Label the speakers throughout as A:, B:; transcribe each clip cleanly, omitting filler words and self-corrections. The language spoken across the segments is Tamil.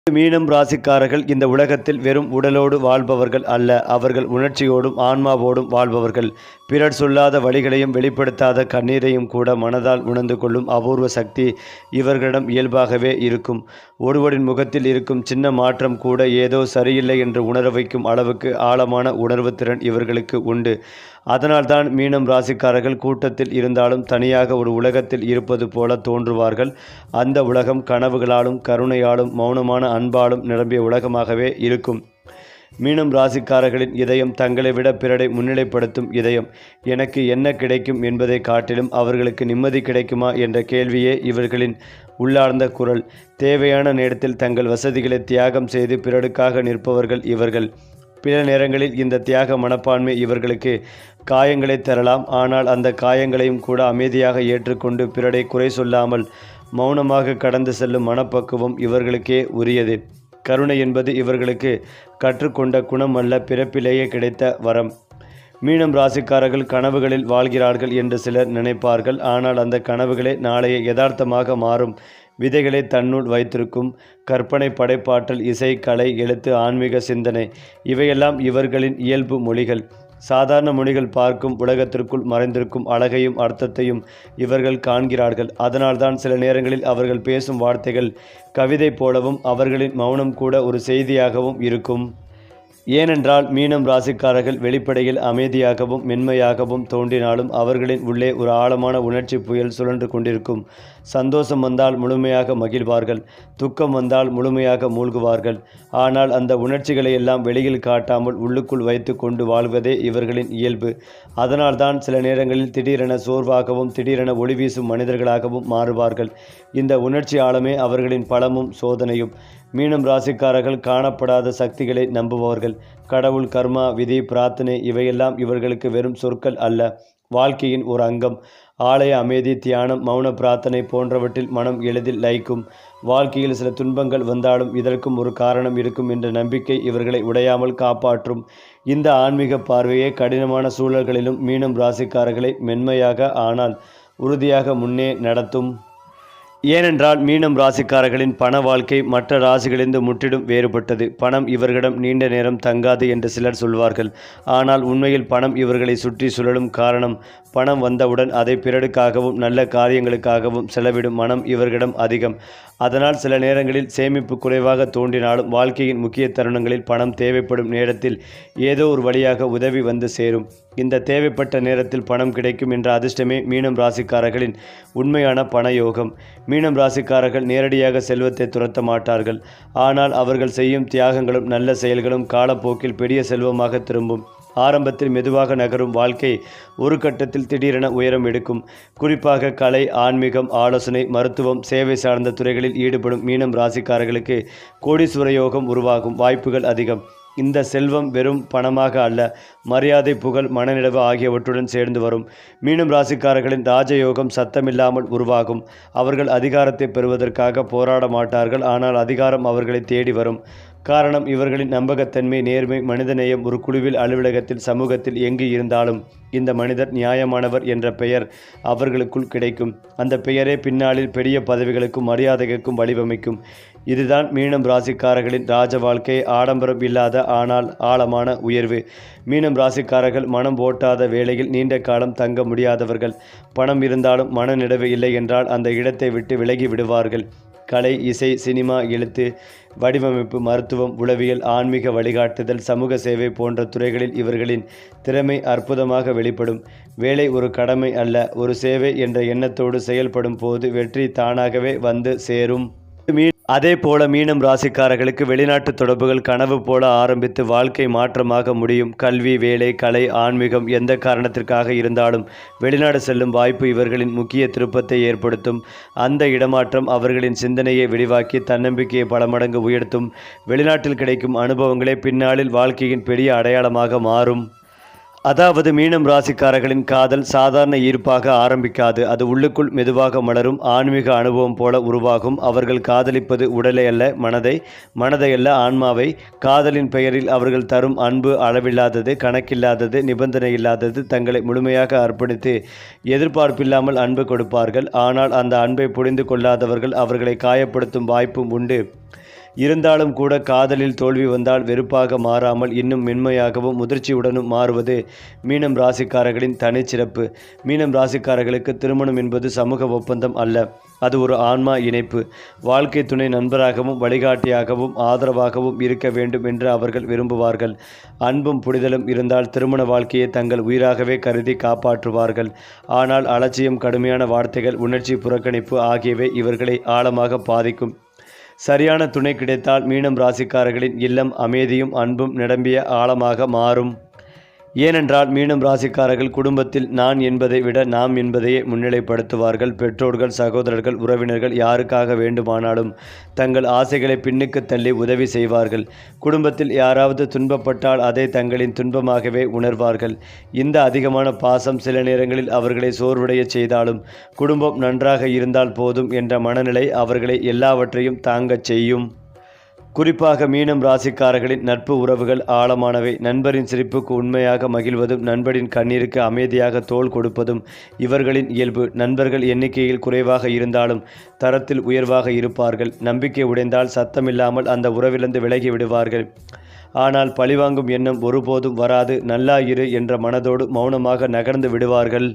A: மீனம் ராசிக்காரர்கள் இந்த உலகத்தில் வெறும் உடலோடு வாழ்பவர்கள் அல்ல, அவர்கள் உணர்ச்சியோடும் ஆன்மாவோடும் வாழ்பவர்கள். பிறர் சொல்லாத வழிகளையும் வெளிப்படுத்தாத கண்ணீரையும் கூட மனதால் உணர்ந்து கொள்ளும் அபூர்வ சக்தி இவர்களிடம் இயல்பாகவே இருக்கும். ஒருவரின் முகத்தில் இருக்கும் சின்ன மாற்றம் கூட ஏதோ சரியில்லை என்று உணர வைக்கும் அளவுக்கு ஆழமான உணர்வு திறன் இவர்களுக்கு உண்டு. அதனால்தான் மீனம் ராசிக்காரர்கள் கூட்டத்தில் இருந்தாலும் தனியாக ஒரு உலகத்தில் இருப்பது போல தோன்றுவார்கள். அந்த உலகம் கனவுகளாலும் கருணையாலும் மௌனமான அன்பாலும் நிரம்பிய உலகமாகவே இருக்கும். மீனம் ராசிக்காரர்களின் இதயம் தங்களை விட பிறரை முன்னிலைப்படுத்தும் இதயம். எனக்கு என்ன கிடைக்கும் என்பதை காட்டிலும் அவர்களுக்கு நிம்மதி கிடைக்குமா என்ற கேள்வியே இவர்களின் உள்ளார்ந்த குரல். தேவையான நேரத்தில் தங்கள் வசதிகளை தியாகம் செய்து பிறருக்காக நிற்பவர்கள் இவர்கள். பிற நேரங்களில் இந்த தியாக மனப்பான்மை இவர்களுக்கு காயங்களை தரலாம். ஆனால் அந்த காயங்களையும் கூட அமைதியாக ஏற்றுக்கொண்டு பிறரை குறை சொல்லாமல் மௌனமாக கடந்து செல்லும் மனப்பக்குவம் இவர்களுக்கே உரியது. கருணை என்பது இவர்களுக்கு கற்றுக்கொண்ட குணம் அல்ல, பிறப்பிலேயே கிடைத்த வரம். மீனம் ராசிக்காரர்கள் கனவுகளில் வாழ்கிறார்கள் என்று சிலர் நினைப்பார்கள். ஆனால் அந்த கனவுகளே நாளைய யதார்த்தமாக மாறும் விதைகளை தன்னுள் வைத்திருக்கும். கற்பனை, படைப்பாற்றல், இசை, கலை, எழுத்து, ஆன்மீக சிந்தனை இவையெல்லாம் இவர்களின் இயல்பு மொழிகள். சாதாரண மொழிகள் பார்க்கும் உலகத்திற்குள் மறைந்திருக்கும் அழகையும் அர்த்தத்தையும் இவர்கள் காண்கிறார்கள். அதனால்தான் சில நேரங்களில் அவர்கள் பேசும் வார்த்தைகள் கவிதை போலவும் அவர்களின் மௌனம் கூட ஒரு செய்தியாகவும் இருக்கும். ஏனென்றால் மீனம் ராசிக்காரர்கள் வெளிப்படையில் அமைதியாகவும் மென்மையாகவும் தோன்றினாலும் அவர்களின் உள்ளே ஒரு ஆழமான உணர்ச்சி புயல் சுழன்று கொண்டிருக்கும். சந்தோஷம் வந்தால் முழுமையாக மகிழ்வார்கள், துக்கம் வந்தால் முழுமையாக மூழ்குவார்கள். ஆனால் அந்த உணர்ச்சிகளை எல்லாம் வெளியில் காட்டாமல் உள்ளுக்குள் வைத்து கொண்டு வாழ்வதே இவர்களின் இயல்பு. அதனால்தான் சில நேரங்களில் திடீரென சோர்வாகவும் திடீரென ஒளி வீசும் மனிதர்களாகவும் மாறுவார்கள். இந்த உணர்ச்சி ஆழமே அவர்களின் பலமும் சோதனையும். மீனம் ராசிக்காரர்கள் காணப்படாத சக்திகளை நம்புபவர்கள். கடவுள், கர்மா, விதி, பிரார்த்தனை இவையெல்லாம் இவர்களுக்கு வெறும் சொற்கள் அல்ல, வாழ்க்கையின் ஒரு அங்கம். ஆலய அமைதி, தியானம், மௌன பிரார்த்தனை போன்றவற்றில் மனம் எளிதில் லயிக்கும். வாழ்க்கையில் சில துன்பங்கள் வந்தாலும் இதற்கும் ஒரு காரணம் இருக்கும் என்ற நம்பிக்கை இவர்களை உடையாமல் காப்பாற்றும். இந்த ஆன்மீக பார்வையே கடினமான சூழல்களிலும் மீனம் ராசிக்காரர்களை மென்மையாக ஆனால் உறுதியாக முன்னே நடத்தும். ஏனென்றால் மீனம் ராசிக்காரர்களின் பண வாழ்க்கை மற்ற ராசிகளிலிருந்து முற்றிலும் வேறுபட்டது. பணம் இவர்களிடம் நீண்ட நேரம் தங்காது என்று சிலர் சொல்வார்கள். ஆனால் உண்மையில் பணம் இவர்களை சுற்றி சுழலும். காரணம், பணம் வந்தவுடன் அதை பிறருக்காகவும் நல்ல காரியங்களுக்காகவும் செலவிடும் மனம் இவர்களிடம் அதிகம். அதனால் சில நேரங்களில் சேமிப்பு குறைவாக தோன்றினாலும் வாழ்க்கையின் முக்கிய தருணங்களில் பணம் தேவைப்படும் நேரத்தில் ஏதோ ஒரு வழியாக உதவி வந்து சேரும். இந்த தேவைப்பட்ட நேரத்தில் பணம் கிடைக்கும் என்ற அதிர்ஷ்டமே மீனம் ராசிக்காரர்களின் உண்மையான பண யோகம். மீனம் ராசிக்காரர்கள் நேரடியாக செல்வத்தை துரத்த மாட்டார்கள். ஆனால் அவர்கள் செய்யும் தியாகங்களும் நல்ல செயல்களும் காலப்போக்கில் பெரிய செல்வமாக திரும்பும். ஆரம்பத்தில் மெதுவாக நகரும் வாழ்க்கை ஒரு கட்டத்தில் திடீரென உயரம் எடுக்கும். குறிப்பாக கலை, ஆன்மீகம், ஆலோசனை, மருத்துவம், சேவை சார்ந்த துறைகளில் ஈடுபடும் மீனம் ராசிக்காரர்களுக்கு கோடீஸ்வர யோகம் உருவாகும் வாய்ப்புகள் அதிகம். இந்த செல்வம் வெறும் பணமாக அல்ல, மரியாதை, புகழ், மனநிறைவு ஆகியவற்றுடன் சேர்ந்து வரும். மீனம் ராசிக்காரர்களின் ராஜயோகம் சத்தமில்லாமல் உருவாகும். அவர்கள் அதிகாரத்தை பெறுவதற்காக போராட மாட்டார்கள். ஆனால் அதிகாரம் அவர்களை தேடி வரும். காரணம், இவர்களின் நம்பகத்தன்மை, நேர்மை, மனிதநேயம். ஒரு குழுவில், அலுவலகத்தில், சமூகத்தில் எங்கு இருந்தாலும் இந்த மனிதர் நியாயமானவர் என்ற பெயர் அவர்களுக்குள் கிடைக்கும். அந்த பெயரே பின்னாளில் பெரிய பதவிகளுக்கும் மரியாதைக்கும் வழிவமைக்கும். இதுதான் மீனம் ராசிக்காரர்களின் ராஜ வாழ்க்கை. ஆடம்பரம் இல்லாத ஆனால் ஆழமான உயர்வு. மீனம் ராசிக்காரர்கள் மனம் ஓட்டாத வேளையில் நீண்ட காலம் தங்க முடியாதவர்கள். பணம் இருந்தாலும் மனநிறைவு இல்லை என்றால் அந்த இடத்தை விட்டு விலகி விடுவார்கள். கலை, இசை, சினிமா, எழுத்து, வடிவமைப்பு, மருத்துவம், உளவியல், ஆன்மீக வழிகாட்டுதல், சமூக சேவை போன்ற துறைகளில் இவர்களின் திறமை அற்புதமாக வெளிப்படும். வேலை ஒரு கடமை அல்ல, ஒரு சேவை என்ற எண்ணத்தோடு செயல்படும் போது வெற்றி தானாகவே வந்து சேரும். அதே போல மீனம் ராசிக்காரர்களுக்கு வெளிநாட்டு தொடர்புகள் கனவு போல ஆரம்பித்து வாழ்க்கை மாற்றமாக முடியும். கல்வி, வேலை, கலை, ஆன்மீகம் எந்த காரணத்திற்காக இருந்தாலும் வெளிநாடு செல்லும் வாய்ப்பு இவர்களின் முக்கிய திருப்பத்தை ஏற்படுத்தும். அந்த இடமாற்றம் அவர்களின் சிந்தனையை விரிவாக்கி தன்னம்பிக்கையை பல மடங்கு உயர்த்தும். வெளிநாட்டில் கிடைக்கும் அனுபவங்களே பின்னாளில் வாழ்க்கையின் பெரிய அடையாளமாக மாறும். அதாவது மீனம் ராசிக்காரர்களின் காதல் சாதாரண ஈர்ப்பாக ஆரம்பிக்காது. அது உள்ளுக்குள் மெதுவாக மலரும் ஆன்மீக அனுபவம் போல உருவாகும். அவர்கள் காதலிப்பது உடலை அல்ல மனதை, மனதை அல்ல ஆன்மாவை. காதலின் பெயரில் அவர்கள் தரும் அன்பு அளவில்லாதது, கணக்கில்லாதது, நிபந்தனை இல்லாதது. தங்களை முழுமையாக அர்ப்பணித்து எதிர்பார்ப்பில்லாமல் அன்பு கொடுப்பார்கள். ஆனால் அந்த அன்பை புரிந்து கொள்ளாதவர்கள் அவர்களை காயப்படுத்தும் வாய்ப்பும் உண்டு. இருந்தாலும் கூட காதலில் தோல்வி வந்தால் வெறுப்பாக மாறாமல் இன்னும் மென்மையாகவும் முதிர்ச்சியுடனும் மாறுவது மீனம் ராசிக்காரர்களின் தனிச்சிறப்பு. மீனம் ராசிக்காரர்களுக்கு திருமணம் என்பது சமூக ஒப்பந்தம் அல்ல, அது ஒரு ஆன்மா இணைப்பு. வாழ்க்கை துணை நண்பராகவும் வழிகாட்டியாகவும் ஆதரவாகவும் இருக்க வேண்டும் என்று அவர்கள் விரும்புவார்கள். அன்பும் புரிதலும் இருந்தால் திருமண வாழ்க்கையை தங்கள் உயிராகவே கருதி காப்பாற்றுவார்கள். ஆனால் அலட்சியம், கடுமையான வார்த்தைகள், உணர்ச்சி புறக்கணிப்பு ஆகியவை இவர்களை ஆழமாக பாதிக்கும். சரியான துணை கிடைத்தால் மீனம் ராசிக்காரர்களின் இல்லம் அமைதியும் அன்பும் நிரம்பிய ஆழமாக மாறும். ஏனென்றால் மீனம் ராசிக்காரர்கள் குடும்பத்தில் நான் என்பதை விட நாம் என்பதையே முன்னிலைப்படுத்துவார்கள். பெற்றோர்கள், சகோதரர்கள், உறவினர்கள் யாருக்காக வேண்டுமானாலும் தங்கள் ஆசைகளை பின்னுக்கு தள்ளி உதவி செய்வார்கள். குடும்பத்தில் யாராவது துன்பப்பட்டால் அதை தங்களின் துன்பமாகவே உணர்வார்கள். இந்த அதிகமான பாசம் சில நேரங்களில் அவர்களை சோர்வடைய செய்தாலும் குடும்பம் நன்றாக இருந்தால் போதும் என்ற மனநிலை அவர்களை எல்லாவற்றையும் தாங்கச் செய்யும். குறிப்பாக மீனம் ராசிக்காரர்களின் நட்பு உறவுகள் ஆழமானவை. நண்பரின் சிரிப்புக்கு உண்மையாக மகிழ்வதும் நண்பரின் கண்ணீருக்கு அமைதியாக தோள் கொடுப்பதும் இவர்களின் இயல்பு. நண்பர்கள் எண்ணிக்கையில் குறைவாக இருந்தாலும் தரத்தில் உயர்வாக இருப்பார்கள். நம்பிக்கை உடைந்தால் சத்தமில்லாமல் அந்த உறவிலிருந்து விலகி விடுவார்கள். ஆனால் பழிவாங்கும் எண்ணம் ஒருபோதும் வராது. நல்லா இரு என்ற மனதோடு மௌனமாக நகர்ந்து விடுவார்கள்.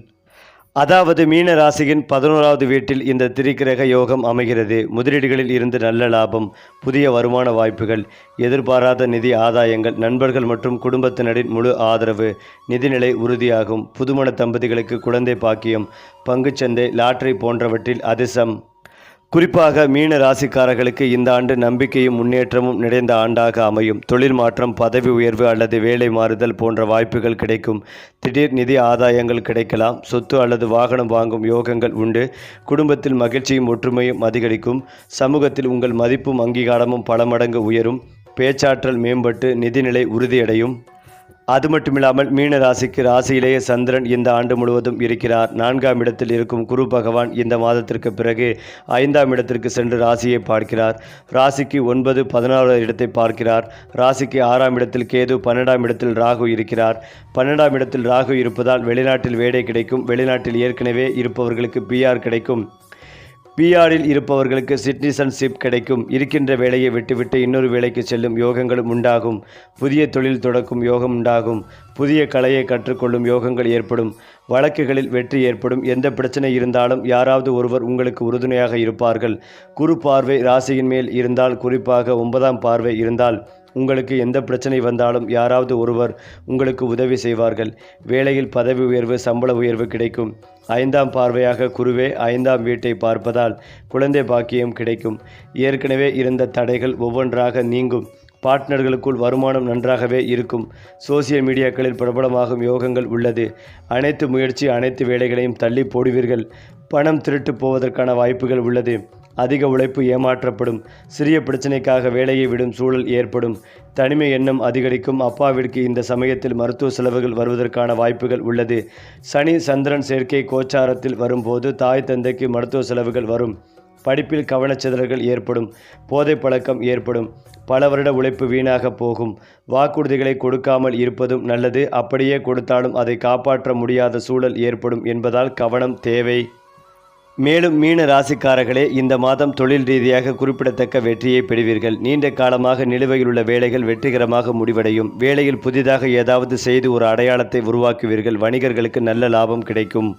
A: அதாவது மீன ராசியின் 11வது வீட்டில் இந்த திரிக்கிரக யோகம் அமைகிறது. முதலீடுகளில் இருந்து நல்ல லாபம், புதிய வருமான வாய்ப்புகள், எதிர்பாராத நிதி ஆதாயங்கள், நண்பர்கள் மற்றும் குடும்பத்தினரின் முழு ஆதரவு, நிதிநிலை உறுதியாகும். புதுமண தம்பதிகளுக்கு குழந்தை பாக்கியம், பங்குச்சந்தை, லாட்டரி போன்றவற்றில் அதிர்ஷ்டம். குறிப்பாக மீன ராசிக்காரர்களுக்கு இந்த ஆண்டு நம்பிக்கையும் முன்னேற்றமும் நிறைந்த ஆண்டாக அமையும். தொழில் மாற்றம், பதவி உயர்வு அல்லது வேலை மாறுதல் போன்ற வாய்ப்புகள் கிடைக்கும். திடீர் நிதி ஆதாயங்கள் கிடைக்கலாம். சொத்து அல்லது வாகனம் வாங்கும் யோகங்கள் உண்டு. குடும்பத்தில் மகிழ்ச்சியும் ஒற்றுமையும் அதிகரிக்கும். சமூகத்தில் உங்கள் மதிப்பும் அங்கீகாரமும் பல மடங்கு உயரும். பேச்சாற்றல் மேம்பட்டு நிதிநிலை உறுதியடையும். அது மட்டுமில்லாமல் மீன ராசிக்கு ராசியிலேயே சந்திரன் இந்த ஆண்டு முழுவதும் இருக்கிறார். 4ஆம் இடத்தில் இருக்கும் குரு பகவான் இந்த மாதத்திற்கு பிறகு 5ஆம் இடத்திற்கு சென்று ராசியை பார்க்கிறார். ராசிக்கு 9, 16வது இடத்தை பார்க்கிறார். ராசிக்கு 6ஆம் இடத்தில் கேது, 12ஆம் இடத்தில் ராகு இருக்கிறார். 12ஆம் இடத்தில் ராகு இருப்பதால் வெளிநாட்டில் வேலை கிடைக்கும். வெளிநாட்டில் ஏற்கனவே இருப்பவர்களுக்கு பிஆர் கிடைக்கும். பிஆரில் இருப்பவர்களுக்கு சிட்டிசன்ஷிப் கிடைக்கும். இருக்கின்ற வேலையை விட்டுவிட்டு இன்னொரு வேலைக்கு செல்லும் யோகங்களும் உண்டாகும். புதிய தொழில் தொடக்கும் யோகம் உண்டாகும். புதிய கலையை கற்றுக்கொள்ளும் யோகங்கள் ஏற்படும். வழக்குகளில் வெற்றி ஏற்படும். எந்த பிரச்சனை இருந்தாலும் யாராவது ஒருவர் உங்களுக்கு உறுதுணையாக இருப்பார்கள். குரு பார்வை ராசியின் மேல் இருந்தால், குறிப்பாக 9ஆம் பார்வை இருந்தால் உங்களுக்கு எந்த பிரச்சனை வந்தாலும் யாராவது ஒருவர் உங்களுக்கு உதவி செய்வார்கள். வேலையில் பதவி உயர்வு, சம்பள உயர்வு கிடைக்கும். 5ஆம் பார்வையாக குருவே 5ஆம் வீட்டை பார்ப்பதால் குழந்தை பாக்கியம் கிடைக்கும். ஏற்கனவே இருந்த தடைகள் ஒவ்வொன்றாக நீங்கும். பார்ட்னர்களுக்குள் வருமானம் நன்றாகவே இருக்கும். சோசியல் மீடியாக்களில் பிரபலமாகும் யோகங்கள் உள்ளது. அனைத்து முயற்சி, அனைத்து வேலைகளையும் தள்ளி போடுவீர்கள். பணம் திருட்டு போவதற்கான வாய்ப்புகள் உள்ளது. அதிக உழைப்பு ஏமாற்றப்படும். சிறிய பிரச்சனைக்காக வேலையை விடும் சூழல் ஏற்படும். தனிமை எண்ணம் அதிகரிக்கும். அப்பாவிற்கு இந்த சமயத்தில் மருத்துவ செலவுகள் வருவதற்கான வாய்ப்புகள் உள்ளது. சனி சந்திரன் சேர்க்கை கோச்சாரத்தில் வரும்போது தாய் தந்தைக்கு மருத்துவ செலவுகள் வரும். படிப்பில் கவனச்சிதறல்கள் ஏற்படும். போதை பழக்கம் ஏற்படும். பல வருட உழைப்பு வீணாக போகும். வாக்குறுதிகளை கொடுக்காமல் இருப்பதும் நல்லது. அப்படியே கொடுத்தாலும் அதை காப்பாற்ற முடியாத சூழல் ஏற்படும் என்பதால் கவனம் தேவை. மேலும் மீன ராசிக்காரர்களே, இந்த மாதம் தொழில் ரீதியாக குறிப்பிடத்தக்க வெற்றியை பெறுவீர்கள். நீண்ட காலமாக நிலுவையில் உள்ள வேலைகள் வெற்றிகரமாக முடிவடையும். வேலையில் புதிதாக ஏதாவது செய்து ஒரு அடையாளத்தை உருவாக்குவீர்கள். வணிகர்களுக்கு நல்ல லாபம் கிடைக்கும்.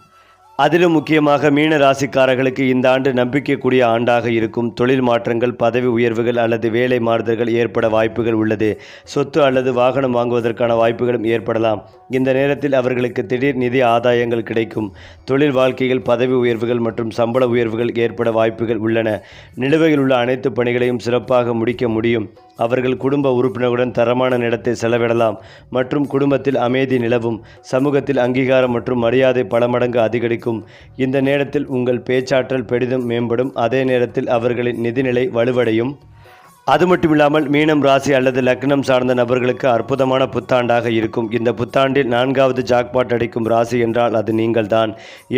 A: அதிலும் முக்கியமாக மீன ராசிக்காரர்களுக்கு இந்த ஆண்டு நம்பிக்கைக்குரிய ஆண்டாக இருக்கும். தொழில் மாற்றங்கள், பதவி உயர்வுகள் அல்லது வேலை மாறுதல்கள் ஏற்பட வாய்ப்புகள் உள்ளது. சொத்து அல்லது வாகனம் வாங்குவதற்கான வாய்ப்புகளும் ஏற்படலாம். இந்த நேரத்தில் அவர்களுக்கு திடீர் நிதி ஆதாயங்கள் கிடைக்கும். தொழில் வாழ்க்கையில் பதவி உயர்வுகள் மற்றும் சம்பள உயர்வுகள் ஏற்பட வாய்ப்புகள் உள்ளன. நிலுவையில் உள்ள அனைத்து பணிகளையும் சிறப்பாக முடிக்க முடியும். அவர்கள் குடும்ப உறுப்பினருடன் தரமான நேரத்தை செலவிடலாம் மற்றும் குடும்பத்தில் அமைதி நிலவும். சமூகத்தில் அங்கீகாரம் மற்றும் மரியாதை பல மடங்கு அதிகரிக்கும். இந்த நேரத்தில் உங்கள் பேச்சாற்றல் பெரிதும் மேம்படும். அதே நேரத்தில் அவர்களின் நிதிநிலை வலுவடையும். அது மட்டுமில்லாமல் மீனம் ராசி அல்லது லக்னம் சார்ந்த நபர்களுக்கு அற்புதமான புத்தாண்டாக இருக்கும். இந்த புத்தாண்டில் 4வது ஜாக்பாட் அடிக்கும் ராசி என்றால் அது நீங்கள்தான்.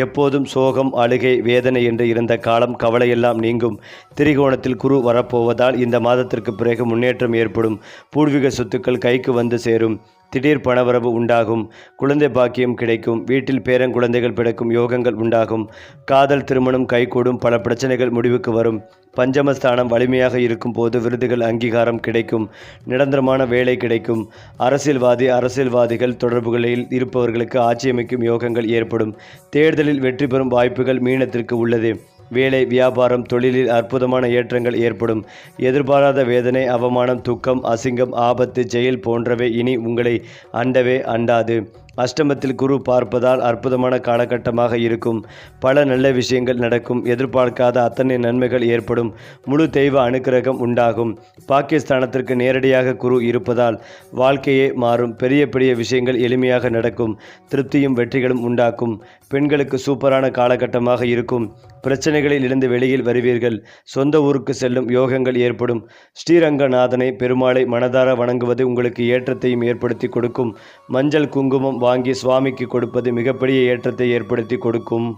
A: எப்போதும் சோகம், அழுகை, வேதனை என்று இருந்த காலம், கவலையெல்லாம் நீங்கும். திரிகோணத்தில் குரு வரப்போவதால் இந்த மாதத்திற்கு பிறகு முன்னேற்றம் ஏற்படும். பூர்வீக சொத்துக்கள் கைக்கு வந்து சேரும். திடீர் பணவரவு உண்டாகும். குழந்தை பாக்கியம் கிடைக்கும். வீட்டில் பேரங்குழந்தைகள் பிறக்கும் யோகங்கள் உண்டாகும். காதல் திருமணம் கைகூடும். பல பிரச்சனைகள் முடிவுக்கு வரும். பஞ்சமஸ்தானம் வலிமையாக இருக்கும் போது விருதுகள் அங்கீகாரம் கிடைக்கும். நிரந்தரமான வேலை கிடைக்கும். அரசியல்வாதிகள் தொடர்புகளில் இருப்பவர்களுக்கு ஆட்சியமைக்கும் யோகங்கள் ஏற்படும். தேர்தலில் வெற்றி பெறும் வாய்ப்புகள் மீனத்திற்கு உள்ளது. வேலை, வியாபாரம், தொழிலில் அற்புதமான ஏற்றங்கள் ஏற்படும். எதிர்பாராத வேதனை, அவமானம், துக்கம், அசிங்கம், ஆபத்து, ஜெயில் போன்றவை இனி உங்களை அண்டவே அண்டாது. அஷ்டமத்தில் குரு பார்ப்பதால் அற்புதமான காலகட்டமாக இருக்கும். பல நல்ல விஷயங்கள் நடக்கும். எதிர்பார்க்காத அத்தனை நன்மைகள் ஏற்படும். முழு தெய்வ அனுக்கிரகம் உண்டாகும். பாகிஸ்தானத்திற்கு நேரடியாக குரு இருப்பதால் வாழ்க்கையே மாறும். பெரிய பெரிய விஷயங்கள் எளிமையாக நடக்கும். திருப்தியும் வெற்றிகளும் உண்டாக்கும். பெண்களுக்கு சூப்பரான காலகட்டமாக இருக்கும். பிரச்சனைகளில் இருந்து வெளியில் வருவீர்கள். சொந்த ஊருக்கு செல்லும் யோகங்கள் ஏற்படும். ஸ்ரீரங்கநாதனை பெருமாளை மனதார வணங்குவது உங்களுக்கு ஏற்றத்தையும் ஏற்படுத்தி கொடுக்கும். மஞ்சள் குங்குமம் வாங்கி சுவாமிக்கு கொடுப்பது மிகப்பெரிய ஏற்றத்தை ஏற்படுத்தி கொடுக்கும்.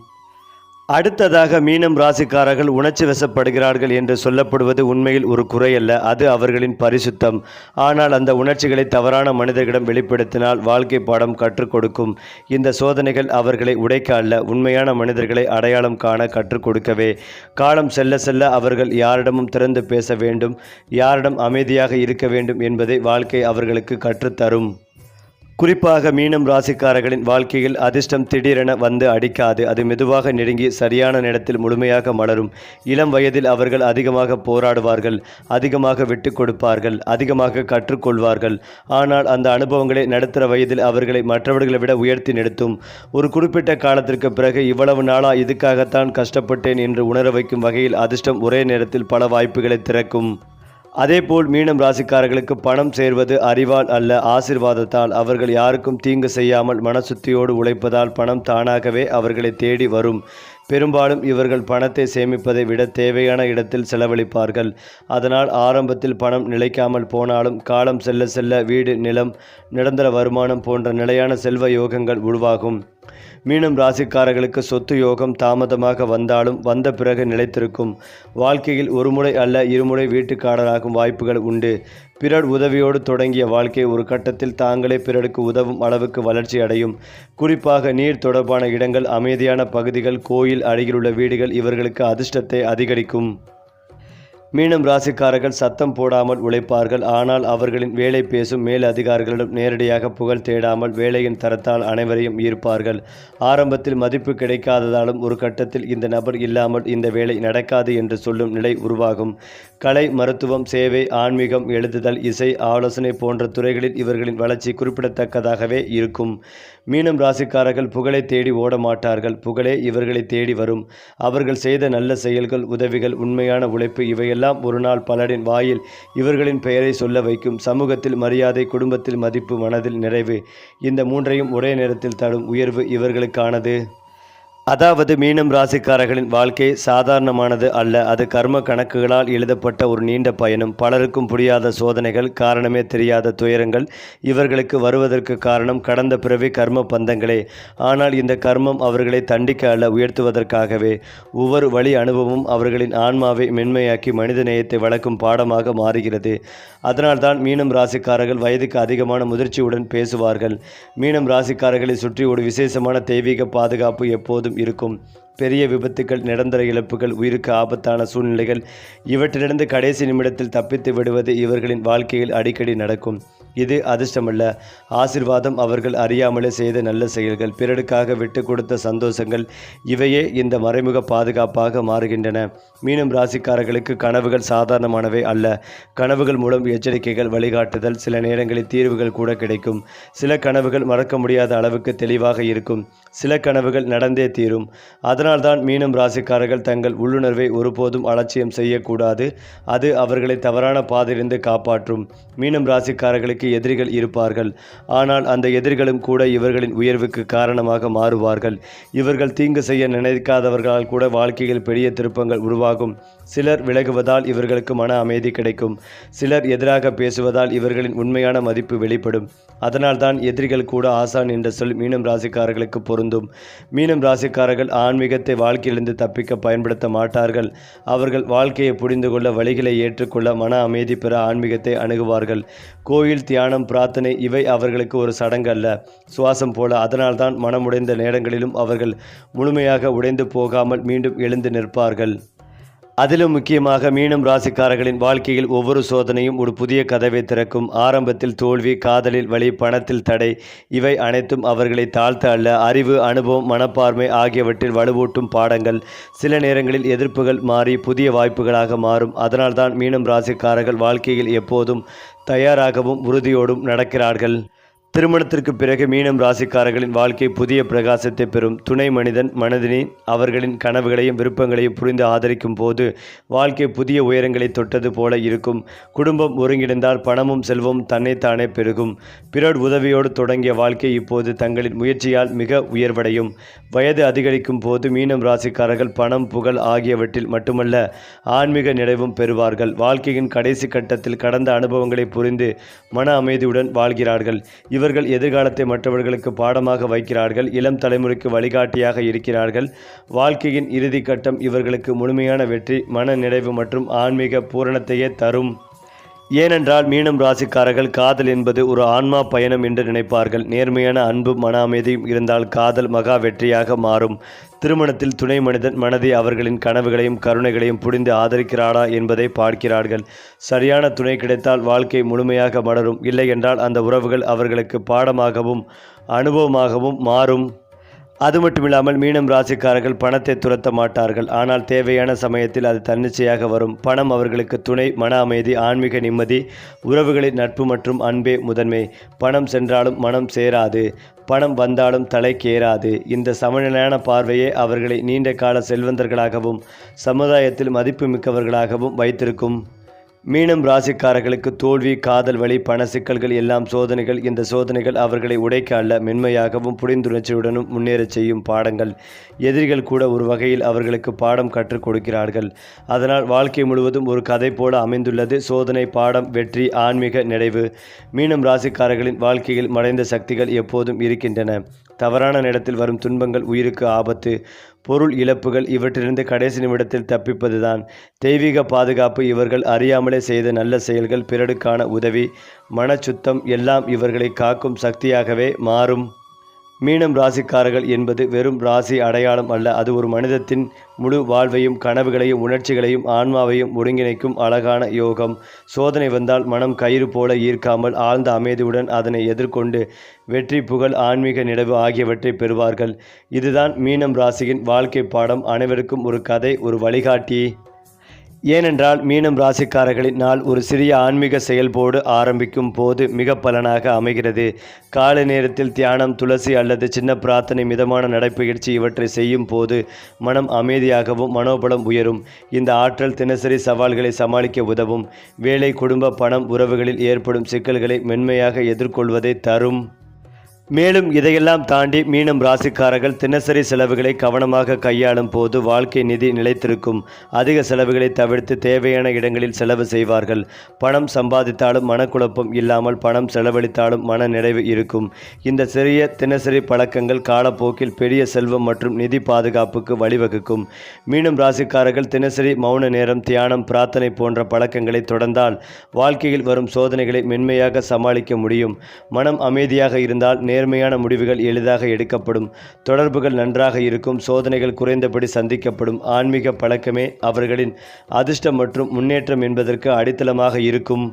A: அடுத்ததாக மீனம் ராசிக்காரர்கள் உணர்ச்சி வசப்படுகிறார்கள் என்று சொல்லப்படுவது உண்மையில் ஒரு குறையல்ல. அது அவர்களின் பரிசுத்தம். ஆனால் அந்த உணர்ச்சிகளை தவறான மனிதர்களிடம் வெளிப்படுத்தினால் வாழ்க்கை பாடம் கற்றுக் கொடுக்கும். இந்த சோதனைகள் அவர்களை உடைக்க அல்ல, உண்மையான மனிதர்களை அடையாளம் காண கற்றுக் கொடுக்கவே. காலம் செல்ல செல்ல அவர்கள் யாரிடமும் திறந்து பேச வேண்டும், யாரிடம் அமைதியாக இருக்க வேண்டும் என்பதை வாழ்க்கை அவர்களுக்கு கற்றுத்தரும். குறிப்பாக மீனம் ராசிக்காரர்களின் வாழ்க்கையில் அதிர்ஷ்டம் திடீரென வந்து அடிக்காது. அது மெதுவாக நெருங்கி சரியான நேரத்தில் முழுமையாக மலரும். இளம் வயதில் அவர்கள் அதிகமாக போராடுவார்கள், அதிகமாக விட்டு கொடுப்பார்கள், அதிகமாக கற்றுக்கொள்வார்கள். ஆனால் அந்த அனுபவங்களை நடுத்தர வயதில் அவர்களை மற்றவர்களை விட உயர்த்தி நிறுத்தும். ஒரு குறிப்பிட்ட காலத்திற்கு பிறகு இவ்வளவு நாளா இதுக்காகத்தான் கஷ்டப்பட்டேன் என்று உணர வைக்கும் வகையில் அதிர்ஷ்டம் ஒரே நேரத்தில் பல வாய்ப்புகளை திறக்கும். அதேபோல் மீனம் ராசிக்காரர்களுக்கு பணம் சேர்வது அறிவால் அல்ல, ஆசீர்வாதத்தால். அவர்கள் யாருக்கும் தீங்கு செய்யாமல் மனசுத்தியோடு உழைப்பதால் பணம் தானாகவே அவர்களை தேடி வரும். பெரும்பாலும் இவர்கள் பணத்தை சேமிப்பதை விட தேவையான இடத்தில் செலவழிப்பார்கள். அதனால் ஆரம்பத்தில் பணம் நிலைக்காமல் போனாலும் காலம் செல்ல செல்ல வீடு, நிலம், நிரந்தர வருமானம் போன்ற நிலையான செல்வ யோகங்கள் உருவாகும். மீனம் ராசிக்காரர்களுக்கு சொத்து யோகம் தாமதமாக வந்தாலும் வந்த பிறகு நிலைத்திருக்கும். வாழ்க்கையில் ஒரு முறை அல்ல இருமுறை வீட்டுக்காரராகும் வாய்ப்புகள் உண்டு. பிறர் உதவியோடு தொடங்கிய வாழ்க்கை ஒரு கட்டத்தில் தாங்களே பிறருக்கு உதவும் அளவுக்கு வளர்ச்சி அடையும். குறிப்பாக நீர் தொடர்பான இடங்கள், அமைதியான பகுதிகள், கோயில் அருகிலுள்ள வீடுகள் இவர்களுக்கு அதிர்ஷ்டத்தை அதிகரிக்கும். மீனம் ராசிக்காரர்கள் சத்தம் போடாமல் உழைப்பார்கள். ஆனால் அவர்களின் வேலை பேசும் மேல் அதிகாரிகளிடம் நேரடியாக புகழ் தேடாமல் வேலையின் தரத்தால் அனைவரையும் ஈர்ப்பார்கள். ஆரம்பத்தில் மதிப்பு கிடைக்காததாலும் ஒரு கட்டத்தில் இந்த நபர் இல்லாமல் இந்த வேலை நடக்காது என்று சொல்லும் நிலை உருவாகும். கலை, மருத்துவம், சேவை, ஆன்மீகம், எழுதுதல், இசை, ஆலோசனை போன்ற துறைகளில் இவர்களின் வளர்ச்சி குறிப்பிடத்தக்கதாகவே இருக்கும். மீனம் ராசிக்காரர்கள் புகழை தேடி ஓட மாட்டார்கள், புகழே இவர்களை தேடி வரும். அவர்கள் செய்த நல்ல செயல்கள், உதவிகள், உண்மையான உழைப்பு இவையெல்லாம் ஒரு நாள் பலரின் வாயில் இவர்களின் பெயரை சொல்ல வைக்கும். சமூகத்தில் மரியாதை, குடும்பத்தில் மதிப்பு, மனதில் நிறைவு, இந்த மூன்றையும் ஒரே நேரத்தில் தரும் உயர்வு இவர்களுக்கானது. அதாவது மீனம் ராசிக்காரர்களின் வாழ்க்கை சாதாரணமானது அல்ல. அது கர்ம கணக்குகளால் எழுதப்பட்ட ஒரு நீண்ட பயணம். பலருக்கும் புரியாத சோதனைகள், காரணமே தெரியாத துயரங்கள் இவர்களுக்கு வருவதற்கு காரணம் கடந்த பிறவி கர்ம பந்தங்களே. ஆனால் இந்த கர்மம் அவர்களை தண்டிக்க அல்ல, உயர்த்துவதற்காகவே. ஒவ்வொரு வழி அனுபவமும் அவர்களின் ஆன்மாவை மென்மையாக்கி மனித நேயத்தை வளர்க்கும் பாடமாக மாறுகிறது. அதனால்தான் மீனம் ராசிக்காரர்கள் வயதுக்கு அதிகமான முதிர்ச்சியுடன் பேசுவார்கள். மீனம் ராசிக்காரர்களை சுற்றி ஒரு விசேஷமான தெய்வீக பாதுகாப்பு எப்போதும் இருக்கும். பெரிய விபத்துக்கள், நிரந்தர இழப்புகள், உயிருக்கு ஆபத்தான சூழ்நிலைகள் இவற்றிலிருந்து கடைசி நிமிடத்தில் தப்பித்து விடுவது இவர்களின் வாழ்க்கையில் அடிக்கடி நடக்கும். இது அதிர்ஷ்டமல்ல, ஆசீர்வாதம். அவர்கள் அறியாமலே செய்த நல்ல செயல்கள், பிறருக்காக விட்டு கொடுத்த சந்தோஷங்கள் இவையே இந்த மறைமுக பாதுகாப்பாக மாறுகின்றன. மீனம் ராசிக்காரர்களுக்கு கனவுகள் சாதாரணமானவை அல்ல. கனவுகள் மூலம் எச்சரிக்கைகள், வழிகாட்டுதல், சில நேரங்களில் தீர்வுகள் கூட கிடைக்கும். சில கனவுகள் மறக்க முடியாத அளவுக்கு தெளிவாக இருக்கும். சில கனவுகள் நடந்தே தீரும். அதனால்தான் மீனம் ராசிக்காரர்கள் தங்கள் உள்ளுணர்வை ஒருபோதும் அலட்சியம் செய்யக்கூடாது. அது அவர்களை தவறான பாதையிலிருந்து காப்பாற்றும். மீனம் ராசிக்காரர்களுக்கு எதிரிகள் இருப்பார்கள். ஆனால் அந்த எதிரிகளும் கூட இவர்களின் உயர்வுக்கு காரணமாக மாறுவார்கள். இவர்கள் தீங்கு செய்ய நினைக்காதவர்களால் கூட வாழ்க்கையில் பெரிய திருப்பங்கள் உருவாகும். சிலர் விலகுவதால் இவர்களுக்கு மன அமைதி கிடைக்கும். சிலர் எதிராக பேசுவதால் இவர்களின் உண்மையான மதிப்பு வெளிப்படும். அதனால்தான் எதிரிகள் கூட ஆசான் என்ற சொல் மீனம் ராசிக்காரர்களுக்கு பொருந்தும். மீனம் ராசிக்காரர்கள் ஆன்மீகத்தை வாழ்க்கையிலிருந்து தப்பிக்க பயன்படுத்த மாட்டார்கள். அவர்கள் வாழ்க்கையை புரிந்து கொள்ள, வழிகளை ஏற்றுக்கொள்ள, மன அமைதி பெற ஆன்மீகத்தை அணுகுவார்கள். கோயில், தியானம், பிரார்த்தனை இவை அவர்களுக்கு ஒரு சடங்கு அல்ல, சுவாசம் போல. அதனால்தான் மனமுடைந்த நேரங்களிலும் அவர்கள் முழுமையாக உடைந்து போகாமல் மீண்டும் எழுந்து நிற்பார்கள். அதிலும் முக்கியமாக மீனம் ராசிக்காரர்களின் வாழ்க்கையில் ஒவ்வொரு சோதனையும் ஒரு புதிய கதவை திறக்கும். ஆரம்பத்தில் தோல்வி, காதலில் வலி, பணத்தில் தடை இவை அனைத்தும் அவர்களை தாழ்த்த அல்ல, அறிவு, அனுபவம், மனப்பான்மை ஆகியவற்றில் வலுவூட்டும் பாடங்கள். சில நேரங்களில் எதிர்ப்புகள் மாறி புதிய வாய்ப்புகளாக மாறும். அதனால்தான் மீனம் ராசிக்காரர்கள் வாழ்க்கையில் எப்போதும் தயாராகவும் உறுதியோடும் நடக்கிறார்கள். திருமணத்திற்கு பிறகு மீனம் ராசிக்காரர்களின் வாழ்க்கை புதிய பிரகாசத்தை பெறும். துணை மனிதன் மனதினி அவர்களின் கனவுகளையும் விருப்பங்களையும் புரிந்து ஆதரிக்கும் போது வாழ்க்கை புதிய உயரங்களை தொட்டது போல இருக்கும். குடும்பம் ஒருங்கிணைந்தால் பணமும் செல்வம் தன்னைத்தானே பெருகும். பிறர் உதவியோடு தொடங்கிய வாழ்க்கை இப்போது தங்களின் முயற்சியால் மிக உயர்வடையும். வயது அதிகரிக்கும் போது மீனம் ராசிக்காரர்கள் பணம், புகழ் ஆகியவற்றில் மட்டுமல்ல, ஆன்மீக நிறைவும் பெறுவார்கள். வாழ்க்கையின் கடைசி கட்டத்தில் கடந்த அனுபவங்களை புரிந்து மன அமைதியுடன் வாழ்கிறார்கள். இவர்கள் எதிர்காலத்தை மற்றவர்களுக்கு பாடமாக வைக்கிறார்கள். இளம் தலைமுறைக்கு வழிகாட்டியாக இருக்கிறார்கள். வாழ்க்கையின் இறுதி கட்டம் இவர்களுக்கு முழுமையான வெற்றி, மன நிறைவு மற்றும் ஆன்மீக பூரணத்தையே தரும். ஏனென்றால் மீனம் ராசிக்காரர்கள் காதல் என்பது ஒரு ஆன்மா பயணம் என்று நினைப்பார்கள். நேர்மையான அன்பும் மன அமைதியும் இருந்தால் காதல் மகா வெற்றியாக மாறும். திருமணத்தில் துணை மனிதன் மனதை அவர்களின் கனவுகளையும் கருணைகளையும் புரிந்து ஆதரிக்கிறாரா என்பதை பார்க்கிறார்கள். சரியான துணை கிடைத்தால் வாழ்க்கை முழுமையாக மலரும். இல்லை என்றால் அந்த உறவுகள் அவர்களுக்கு பாடமாகவும் அனுபவமாகவும் மாறும். அது மட்டுமில்லாமல் மீனம் ராசிக்காரர்கள் பணத்தை துரத்த மாட்டார்கள். ஆனால் தேவையான சமயத்தில் அது தன்னிச்சையாக வரும். பணம் அவர்களுக்கு துணை, மன அமைதி, ஆன்மீக நிம்மதி, உறவுகளின் நட்பு மற்றும் அன்பே முதன்மை. பணம் சென்றாலும் மனம் சேராது, பணம் வந்தாலும் தலைக்கேறாது. இந்த சமநிலையான பார்வையே அவர்களை நீண்ட கால செல்வந்தர்களாகவும் சமுதாயத்தில் மதிப்பு மிக்கவர்களாகவும் வைத்திருக்கும். மீனம் ராசிக்காரர்களுக்கு தோல்வி, காதல் வலி, பண சிக்கல்கள் எல்லாம் சோதனைகள். இந்த சோதனைகள் அவர்களை உடைக்க அல்ல, மென்மையாகவும் புரிந்துணர்ச்சியுடனும் முன்னேறச் செய்யும் பாடங்கள். எதிரிகள் கூட ஒரு வகையில் அவர்களுக்கு பாடம் கற்றுக் கொடுக்கிறார்கள். அதனால் வாழ்க்கை முழுவதும் ஒரு கதை போல அமைந்துள்ளது. சோதனை, பாடம், வெற்றி, ஆன்மீக நிறைவு. மீனம் ராசிக்காரர்களின் வாழ்க்கையில் மறைந்த சக்திகள் எப்போதும் இருக்கின்றன. தவறான நேரத்தில் வரும் துன்பங்கள் உயிருக்கு ஆபத்து, பொருள் இழப்புகள் இவற்றிலிருந்து கடைசி நிமிடத்தில் தப்பிப்பதுதான் தெய்வீக பாதுகாப்பு. இவர்கள் அறியாமலே செய்த நல்ல செயல்கள், பிறருக்கான உதவி, மனச்சுத்தம் எல்லாம் இவர்களை காக்கும் சக்தியாகவே மாறும். மீனம் ராசிக்காரர்கள் என்பது வெறும் ராசி அடையாளம் அல்ல, அது ஒரு மனிதத்தின் முழு வாழ்வையும் கனவுகளையும் உணர்ச்சிகளையும் ஆன்மாவையும் ஒருங்கிணைக்கும் அழகான யோகம். சோதனை வந்தால் மனம் கயிறு போல ஈர்க்காமல் ஆழ்ந்த அமைதியுடன் அதனை எதிர்கொண்டு வெற்றி, புகழ், ஆன்மீக நிறைவு ஆகியவற்றை பெறுவார்கள். இதுதான் மீனம் ராசியின் வாழ்க்கை பாடம். அனைவருக்கும் ஒரு கதை, ஒரு வழிகாட்டி. ஏனென்றால் மீனம் ராசிக்காரர்களின் நாள் ஒரு சிறிய ஆன்மீக செயல்போடு ஆரம்பிக்கும் போது மிக பலனாக அமைகிறது. காலை நேரத்தில் தியானம், துளசி அல்லது சின்ன பிரார்த்தனை, மிதமான நடைப்பயிற்சி இவற்றை செய்யும் போது மனம் அமைதியாகவும் மனோபலம் உயரும். இந்த ஆற்றல் தினசரி சவால்களை சமாளிக்க உதவும். வேலை, குடும்ப, பணம், உறவுகளில் ஏற்படும் சிக்கல்களை மென்மையாக எதிர்கொள்வதை தரும். மேலும் இதையெல்லாம் தாண்டி மீனம் ராசிக்காரர்கள் தினசரி செலவுகளை கவனமாக கையாளும் போது வாழ்க்கை நிதி நிலைத்திருக்கும். அதிக செலவுகளை தவிர்த்து தேவையான இடங்களில் செலவு செய்வார்கள். பணம் சம்பாதித்தாலும் மனக்குழப்பம் இல்லாமல் பணம் செலவழித்தாலும் மன நிறைவு இருக்கும். இந்த சிறிய தினசரி பழக்கங்கள் காலப்போக்கில் பெரிய செல்வம் மற்றும் நிதி பாதுகாப்புக்கு வழிவகுக்கும். மீனம் ராசிக்காரர்கள் தினசரி மௌன நேரம், தியானம், பிரார்த்தனை போன்ற பழக்கங்களை தொடர்ந்தால் வாழ்க்கையில் வரும் சோதனைகளை மென்மையாக சமாளிக்க முடியும். மனம் அமைதியாக இருந்தால் நேர்மையான முடிவுகள் எளிதாக எடுக்கப்படும். தொடர்புகள் நன்றாக இருக்கும். சோதனைகள் குறைந்தபடி சந்திக்கப்படும். ஆன்மீக பழக்கமே அவர்களின் அதிர்ஷ்டம் மற்றும் முன்னேற்றம் என்பதற்கு அடித்தளமாக இருக்கும்.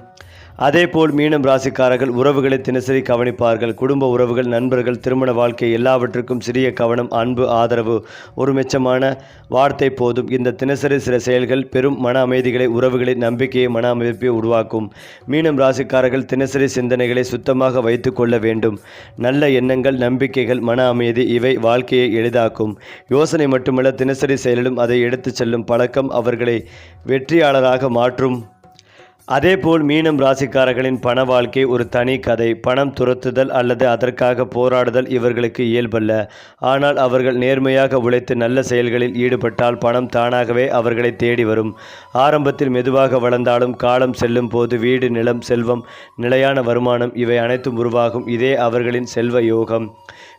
A: அதேபோல் மீனம் ராசிக்காரர்கள் உறவுகளை தினசரி கவனிப்பார்கள். குடும்ப உறவுகள், நண்பர்கள், திருமண வாழ்க்கை எல்லாவற்றுக்கும் சிறிய கவனம், அன்பு, ஆதரவு, ஒரு மெச்சமான வார்த்தை போதும். இந்த தினசரி சில செயல்கள் பெரும் மன அமைதிகளை, உறவுகளை, நம்பிக்கையை, மன அமைப்பை உருவாக்கும். மீனம் ராசிக்காரர்கள் தினசரி சிந்தனைகளை சுத்தமாக வைத்து கொள்ள வேண்டும். நல்ல எண்ணங்கள், நம்பிக்கைகள், மன அமைதி இவை வாழ்க்கையை எளிதாக்கும். யோசனை மட்டுமல்ல, தினசரி செயலிலும் அதை எடுத்துச் செல்லும் பழக்கம் அவர்களை வெற்றியாளராக மாற்றும். அதேபோல் மீனம் ராசிக்காரர்களின் பண வாழ்க்கை ஒரு தனி கதை. பணம் துரத்துதல் அல்லது அதற்காக போராடுதல் இவர்களுக்கு இயல்பல்ல. ஆனால் அவர்கள் நேர்மையாக உழைத்து நல்ல செயல்களில் ஈடுபட்டால் பணம் தானாகவே அவர்களை தேடி வரும். ஆரம்பத்தில் மெதுவாக வளர்ந்தாலும் காலம் செல்லும் போது வீடு, நிலம், செல்வம், நிலையான வருமானம் இவை அனைத்தும் உருவாகும். இதே அவர்களின் செல்வ யோகம்.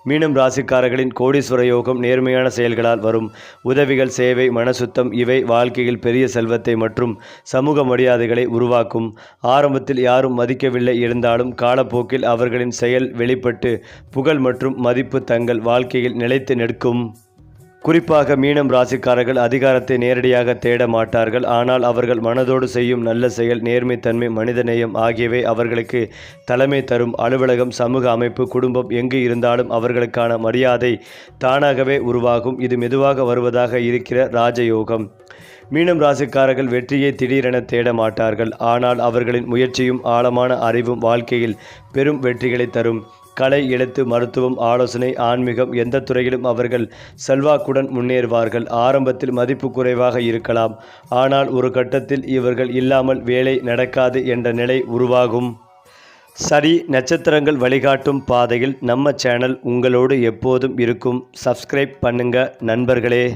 A: மீனம் ராசிக்காரர்களின் கோடீஸ்வர யோகம் நேர்மையான செயல்களால் வரும். உதவிகள், சேவை, மனசுத்தம் இவை வாழ்க்கையில் பெரிய செல்வத்தை மற்றும் சமூக மரியாதைகளை உருவாக்கும். ஆரம்பத்தில் யாரும் மதிக்கவில்லை இருந்தாலும் காலப்போக்கில் அவர்களின் செயல் வெளிப்பட்டு புகழ் மற்றும் மதிப்பு தங்கள் வாழ்க்கையில் நிலைத்து நிற்கும். குறிப்பாக மீனம் ராசிக்காரர்கள் அதிகாரத்தை நேரடியாக தேட மாட்டார்கள். ஆனால் அவர்கள் மனதோடு செய்யும் நல்ல செயல், நேர்மைத்தன்மை, மனிதநேயம் ஆகியவை அவர்களுக்கு தலைமை தரும். அலுவலகம், சமூக அமைப்பு, குடும்பம் எங்கு இருந்தாலும் அவர்களுக்கான மரியாதை தானாகவே உருவாகும். இது மெதுவாக வருவதாக இருக்கிற ராஜயோகம். மீனம் ராசிக்காரர்கள் வெற்றியை திடீரென தேட மாட்டார்கள். ஆனால் அவர்களின் முயற்சியும் ஆழமான அறிவும் வாழ்க்கையில் பெரும் வெற்றிகளை தரும். கலை, எழுத்து, மருத்துவம், ஆலோசனை, ஆன்மீகம் எந்த துறையிலும் அவர்கள் செல்வாக்குடன் முன்னேறுவார்கள். ஆரம்பத்தில் மதிப்பு குறைவாக இருக்கலாம். ஆனால் ஒரு கட்டத்தில் இவர்கள் இல்லாமல் வேலை நடக்காது என்ற நிலை உருவாகும். சரி, நட்சத்திரங்கள் வழிகாட்டும் பாதையில் நம்ம சேனல் உங்களோடு எப்போதும் இருக்கும். சப்ஸ்கிரைப் பண்ணுங்க நண்பர்களே.